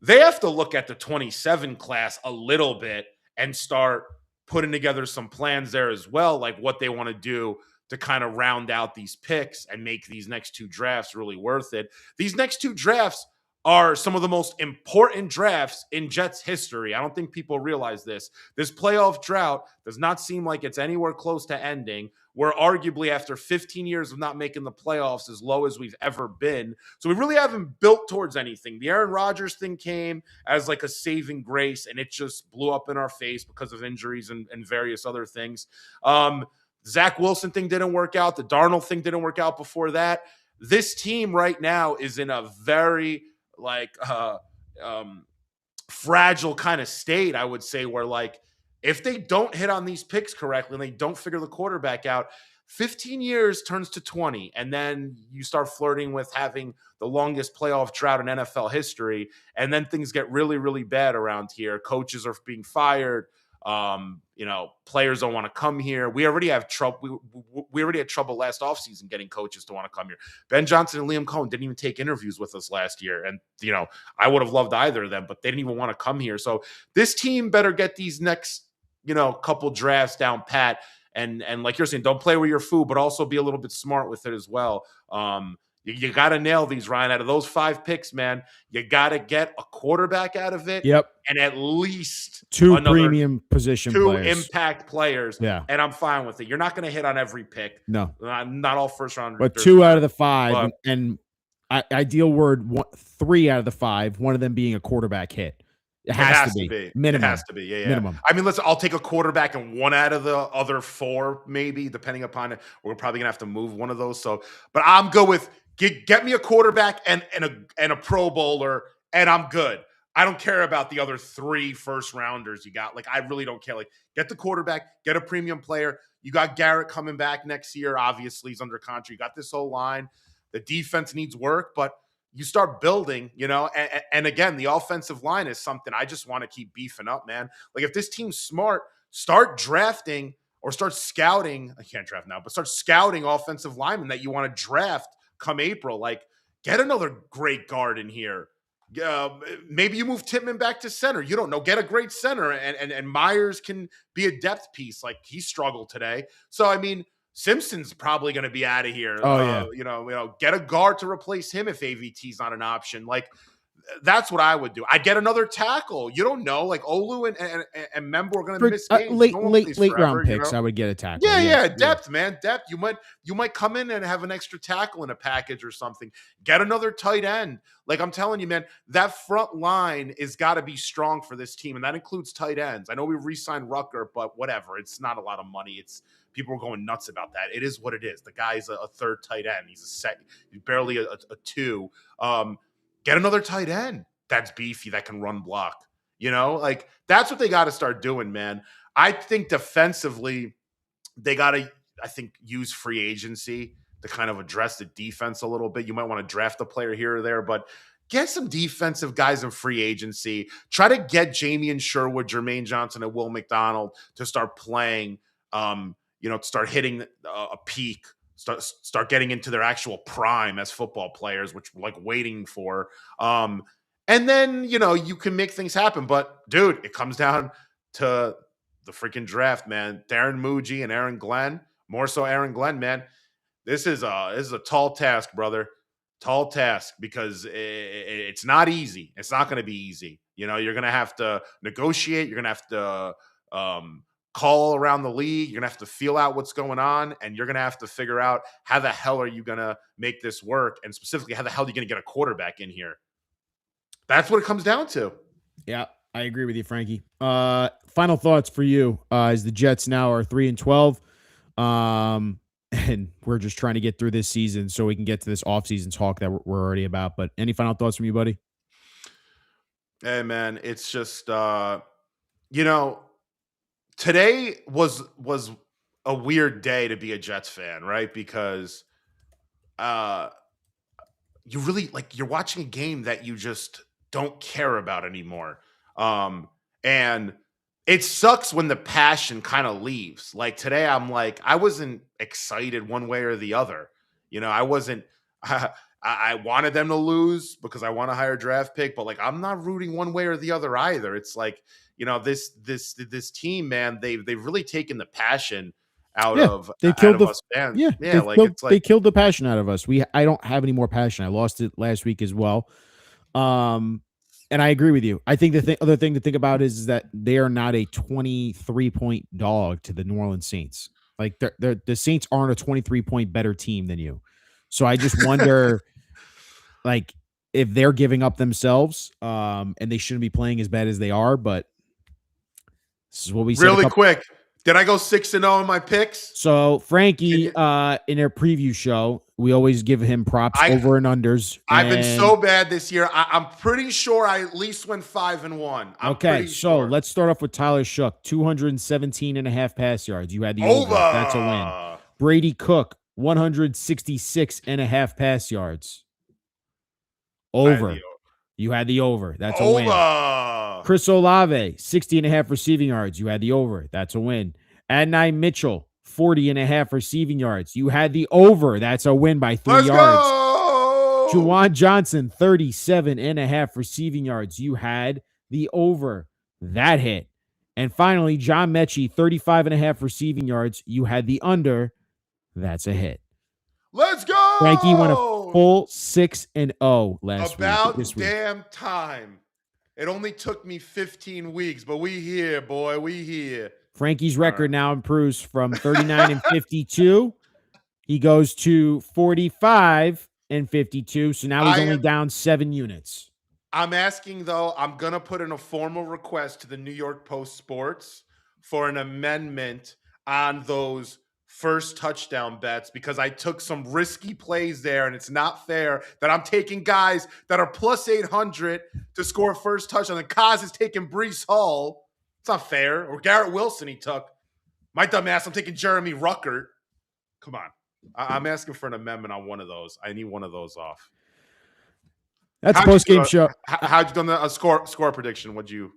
They have to look at the 27 class a little bit and start putting together some plans there as well, like what they want to do to kind of round out these picks and make these next 2 drafts really worth it. These next 2 drafts are some of the most important drafts in Jets history. I don't think people realize this. This playoff drought does not seem like it's anywhere close to ending. We're arguably, after 15 years of not making the playoffs, as low as we've ever been. So we really haven't built towards anything. The Aaron Rodgers thing came as like a saving grace, and it just blew up in our face because of injuries and various other things. Zach Wilson thing didn't work out. The Darnold thing didn't work out before that. This team right now is in a very fragile kind of state, I would say, where like if they don't hit on these picks correctly and they don't figure the quarterback out, 15 years turns to 20, and then you start flirting with having the longest playoff drought in NFL history, and then things get really, really bad around here. Coaches are being fired. Players don't want to come here. We already have trouble. We already had trouble last offseason getting coaches to want to come here. Ben Johnson and Liam Cohen didn't even take interviews with us last year. And, I would have loved either of them, but they didn't even want to come here. So this team better get these next, couple drafts down pat. And like you're saying, don't play with your food, but also be a little bit smart with it as well. You got to nail these, Ryan. Out of those 5 picks, man, you got to get a quarterback out of it. Yep. And at least 2 premium position 2 players. impact players. Yeah. And I'm fine with it. You're not going to hit on every pick. No. Not all first round. But 2 out of the 5. And ideal word, 3 out of the 5, one of them being a quarterback hit. It has to be. Minimum. It has to be. Yeah. Minimum. I mean, I'll take a quarterback and 1 out of the other 4, maybe, depending upon it. We're probably going to have to move one of those. So, but I'm good with get me a quarterback and a Pro Bowler, and I'm good. I don't care about the other 3 first rounders you got. Like, I really don't care. Like, get the quarterback, get a premium player. You got Garrett coming back next year. Obviously, he's under contract. You got this whole line. The defense needs work, but you start building, and again, the offensive line is something I just want to keep beefing up, man. Like, if this team's smart, start drafting or start scouting. I can't draft now, but start scouting offensive linemen that you want to draft come April. Like, get another great guard in here. Maybe you move Tittman back to center. You don't know. Get a great center, and Myers can be a depth piece. Like, he struggled today. So, I mean, Simpson's probably going to be out of here. Oh, yeah. Get a guard to replace him if AVT's not an option. Like, that's what I would do. I'd get another tackle. You don't know. Like, Olu and Membo are going to miss games. Late round picks, I would get a tackle. Yeah. Depth, man. Depth. You might come in and have an extra tackle in a package or something. Get another tight end. Like, I'm telling you, man, that front line is got to be strong for this team, and that includes tight ends. I know we re-signed Rucker, but whatever. It's not a lot of money. People are going nuts about that. It is what it is. The guy's a third tight end. He's he's barely a 2. Get another tight end that's beefy, that can run block. Like, that's what they got to start doing, man. I think defensively, they got to, use free agency to kind of address the defense a little bit. You might want to draft a player here or there, but get some defensive guys in free agency. Try to get Jamian Sherwood, Jermaine Johnson, and Will McDonald to start playing, to start hitting a peak. Start getting into their actual prime as football players, which we're like waiting for. And And then, you can make things happen. But, dude, it comes down to the freaking draft, man. Darren Muji and Aaron Glenn, more so Aaron Glenn, man. This is a tall task, brother. Tall task, because it's not easy. It's not going to be easy. You're going to have to negotiate. You're going to have to call around the league. You're going to have to feel out what's going on, and you're going to have to figure out how the hell are you going to make this work, and specifically, how the hell are you going to get a quarterback in here? That's what it comes down to. Yeah, I agree with you, Frankie. Final thoughts for you as the Jets now are 3-12. And we're just trying to get through this season so we can get to this offseason talk that we're already about. But any final thoughts from you, buddy? Hey, man, it's just today was a weird day to be a Jets fan, right? Because you really, you're watching a game that you just don't care about anymore. And it sucks when the passion kind of leaves. Like today, I wasn't excited one way or the other. I wasn't. I wanted them to lose because I want a higher draft pick, but I'm not rooting one way or the other either. It's this team, man. They've really taken the passion out of us fans. Yeah, they killed the passion out of us. I don't have any more passion. I lost it last week as well. And I agree with you. I think the other thing to think about is that they are not a 23-point dog to the New Orleans Saints. The Saints aren't a 23-point better team than you. So I just wonder, if they're giving up themselves, and they shouldn't be playing as bad as they are. But this is what we said. Really quick. Did I go 6-0 in my picks? So Frankie, in our preview show, we always give him props over and unders. I've been so bad this year. I'm pretty sure I at least went 5-1. Okay, so let's start off with Tyler Shook, 217.5 pass yards. You had the over. That's a win. Brady Cook, 166.5 pass yards. Over. You had the over. That's a win. Chris Olave, 60.5 receiving yards. You had the over. That's a win. Adonai Mitchell, 40.5 receiving yards. You had the over. That's a win by 3 yards. Juwan Johnson, 37.5 receiving yards. You had the over. That hit. And finally, John Mechie, 35.5 receiving yards. You had the under. That's a hit. Let's go. Frankie went a full 6-0 last week. About damn time. It only took me 15 weeks, but we here, boy. We here. Frankie's record now improves from 39-52. He goes to 45-52. So now he's only down 7 units. I'm asking, though, I'm going to put in a formal request to the New York Post Sports for an amendment on those first touchdown bets, because I took some risky plays there, and it's not fair that I'm taking guys that are plus 800 to score first touchdown, and Kaz is taking Breece Hall. It's not fair. Or Garrett Wilson he took. My dumb ass, I'm taking Jeremy Ruckert. Come on. I'm asking for an amendment on one of those. I need one of those off. That's a post-game show. How'd you done the score prediction? What'd you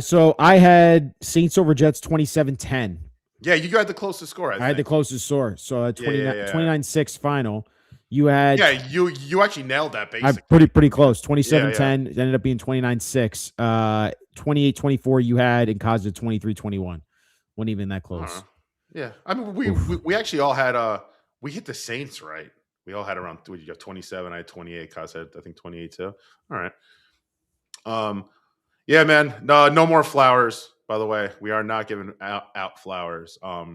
so I had Saints over Jets 27-10. Yeah, you got the closest score. I had the closest score. So 29-6 final. You had you actually nailed that basically. I'm pretty close. 27-10. It ended up being 29-6. 28-24 you had, and Kaz did 23-21. Wasn't even that close. Yeah. I mean, we actually all had we hit the Saints right. We all had around, you got 27, I had 28. Kaz had, I think, 28 too. All right. Yeah, man. No more flowers. By the way, we are not giving out flowers. But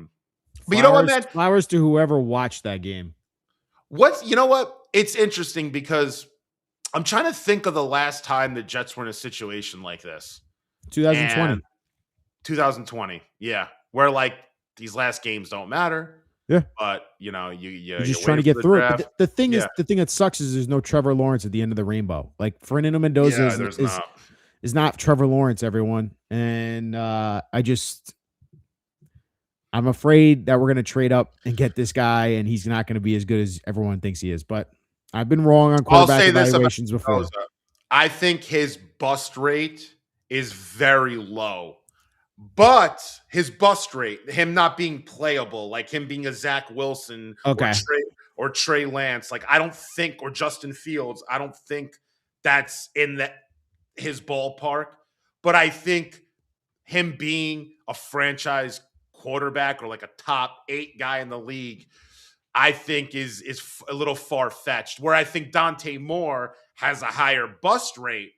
you know what, man? Flowers to whoever watched that game. You know what? It's interesting because I'm trying to think of the last time the Jets were in a situation like this. 2020. 2020. Yeah. Where these last games don't matter. Yeah. But you're just trying to get through it. But the thing that sucks is there's no Trevor Lawrence at the end of the rainbow. Fernando Mendoza is not Trevor Lawrence, everyone. And I'm afraid that we're going to trade up and get this guy, and he's not going to be as good as everyone thinks he is. But I've been wrong on quarterback evaluations before. I think his bust rate is very low. But his bust rate, him not being playable, him being a Zach Wilson or Trey Lance, I don't think, or Justin Fields, I don't think that's in his ballpark, but I think him being a franchise quarterback or like a top 8 guy in the league, I think is a little far fetched. Where I think Dante Moore has a higher bust rate,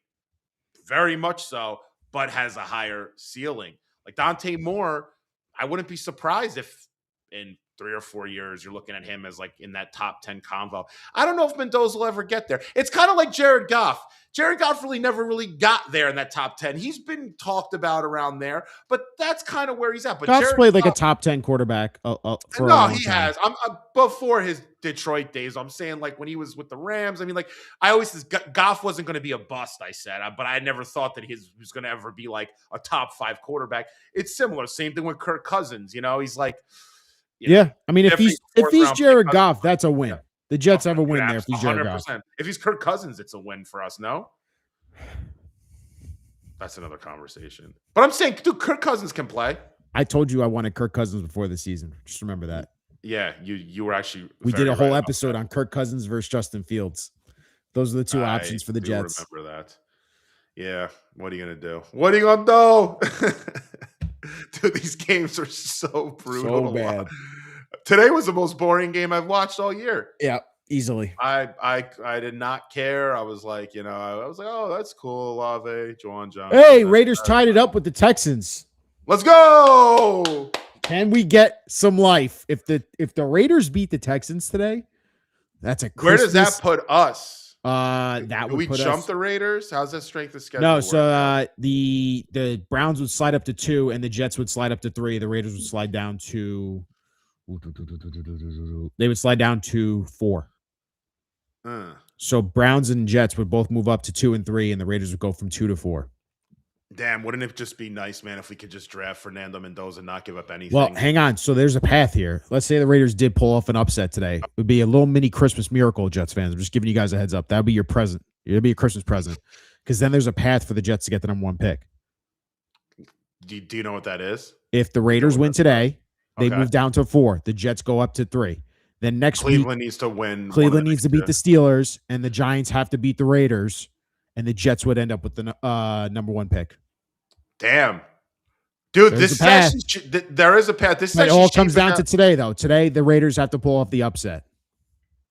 very much so, but has a higher ceiling. Like Dante Moore, I wouldn't be surprised if in 3 or 4 years you're looking at him as like in that top 10 convo. I don't know if Mendoza will ever get there. It's kind of like Jared Goff. Jared Goff really never really got there in that top 10. He's been talked about around there, but that's kind of where he's at. But Goff's Jared played like a Goff, top 10 quarterback for a no, long he time. has. I'm before his Detroit days. I'm saying like when he was with the Rams. I mean, like I always said, Goff wasn't going to be a bust. I said, but I never thought that he was going to ever be like a top 5 quarterback. It's similar. Same thing with Kirk Cousins. He's like, yeah. I mean, if he's Jared Goff, that's a win. Yeah. The Jets have a win there if he's Jared 100%. Goff. If he's Kirk Cousins, it's a win for us. No. That's another conversation. But I'm saying, dude, Kirk Cousins can play. I told you I wanted Kirk Cousins before the season. Just remember that. Yeah, you were actually. We did a whole episode on Kirk Cousins versus Justin Fields. Those are the two options for the Jets. Remember that? Yeah. What are you gonna do? What are you gonna do? Dude, these games are so brutal. So bad. Today was the most boring game I've watched all year. Yeah. Easily. I did not care. I was like, oh, that's cool. Olave, Juwan Johnson. Hey, Raiders tied it up with the Texans. Let's go. Can we get some life? If the Raiders beat the Texans today, that's a Christmas. Where does that put us? That would we put jump us, the Raiders? How's that strength of schedule? No, so the Browns would slide up to 2 and the Jets would slide up to 3. The Raiders would slide down to 4. So Browns and Jets would both move up to 2 and 3, and the Raiders would go from 2 to 4. Damn, wouldn't it just be nice, man, if we could just draft Fernando Mendoza and not give up anything? Well, hang on. So there's a path here. Let's say the Raiders did pull off an upset today. It would be a little mini Christmas miracle, Jets fans. I'm just giving you guys a heads up. That would be your present. It would be a Christmas present. Because then there's a path for the Jets to get the number 1 pick. Do you know what that is? If the Raiders win today, they move down to 4. The Jets go up to 3. Then next Cleveland needs to win. Cleveland needs to beat the Steelers, and the Giants have to beat the Raiders, and the Jets would end up with the number 1 pick. Damn. Dude, there is a path. This it all comes down to today, though. Today, the Raiders have to pull off the upset.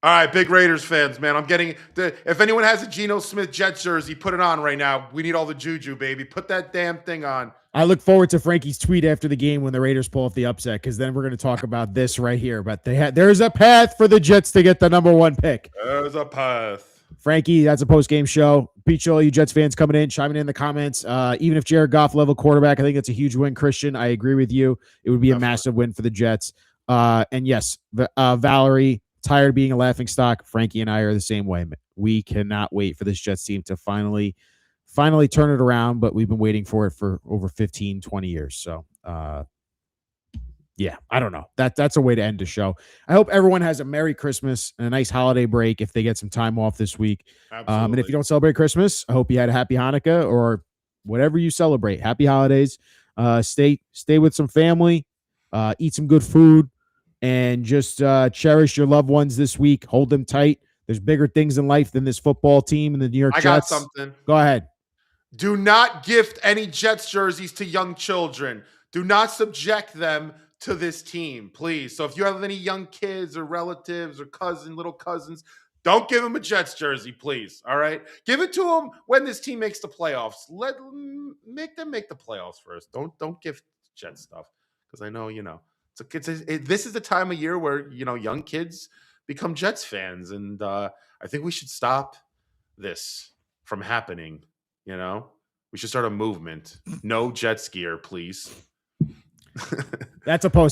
All right, big Raiders fans, man. I'm getting if anyone has a Geno Smith Jets jersey, put it on right now. We need all the juju, baby. Put that damn thing on. I look forward to Frankie's tweet after the game when the Raiders pull off the upset, because then we're going to talk about this right here. But there's a path for the Jets to get the number 1 pick. There's a path. Frankie, that's a post-game show. Appreciate all you Jets fans coming in, chiming in the comments. Even if Jared Goff level quarterback, I think it's a huge win, Christian. I agree with you. It would be a massive win for the Jets. And yes, Valerie, tired of being a laughingstock. Frankie and I are the same way. We cannot wait for this Jets team to finally turn it around, but we've been waiting for it for over 15, 20 years. So, yeah, I don't know. That's a way to end the show. I hope everyone has a Merry Christmas and a nice holiday break if they get some time off this week. And if you don't celebrate Christmas, I hope you had a happy Hanukkah or whatever you celebrate. Happy holidays. Stay with some family, eat some good food, and just cherish your loved ones this week. Hold them tight. There's bigger things in life than this football team and the New York Jets. I got something. Go ahead. Do not gift any Jets jerseys to young children. Do not subject them to this team, please. So if you have any young kids or relatives or little cousins, don't give them a Jets jersey, please. All right? Give it to them when this team makes the playoffs. Make them make the playoffs first. Don't gift Jets stuff, because I know, this is the time of year where, young kids become Jets fans, and I think we should stop this from happening. We should start a movement. No jet skier, please. That's a post.